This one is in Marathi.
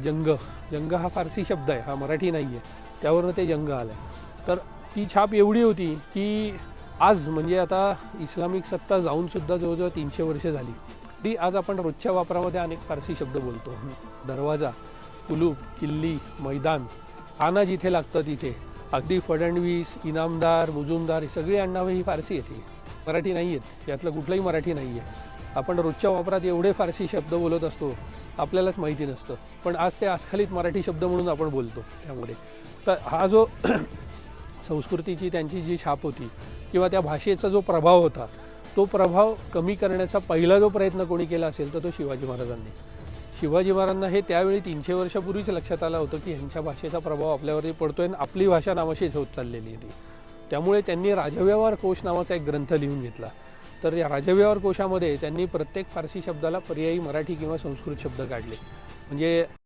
जंग, जंग हा फारसी शब्द आहे, हा मराठी नाही आहे, त्यावरनं ते जंग आलं आहे. तर ती छाप एवढी होती की आज म्हणजे आता इस्लामिक सत्ता जाऊनसुद्धा जवळजवळ 300 वर्ष झाली, ती आज आपण रोजच्या वापरामध्ये अनेक फारसी शब्द बोलतो. दरवाजा, कुलूप, किल्ली, मैदान, आना जिथे लागतं तिथे, अगदी फडणवीस, इनामदार, मुजुमदार ही सगळी आडनावे ही फारसी येते, मराठी नाही आहेत. यातलं कुठलंही मराठी नाही आहे. आपण रोजच्या वापरात एवढे फारसी शब्द बोलत असतो, आपल्यालाच माहिती नसतं, पण आज ते अस्खलित मराठी शब्द म्हणून आपण बोलतो. त्यामुळे तर हा जो संस्कृतीची त्यांची जी छाप होती किंवा त्या भाषेचा जो प्रभाव होता, तो प्रभाव कमी करण्याचा पहिला जो प्रयत्न कोणी केला असेल तर तो शिवाजी महाराजांनी. शिवाजी महाराजांना हे त्यावेळी 300 वर्षापूर्वीच लक्षात आलं होतं की ह्यांच्या भाषेचा प्रभाव आपल्यावरती पडतोय आणि आपली भाषा नावाशीच होत चाललेली आहे ती. त्यामुळे त्यांनी राजव्यवहार कोश नावाचा एक ग्रंथ लिहून घेतला. तर या राजव्यवहार कोशामध्ये त्यांनी प्रत्येक फारसी शब्दाला पर्यायी मराठी किंवा संस्कृत शब्द काढले. म्हणजे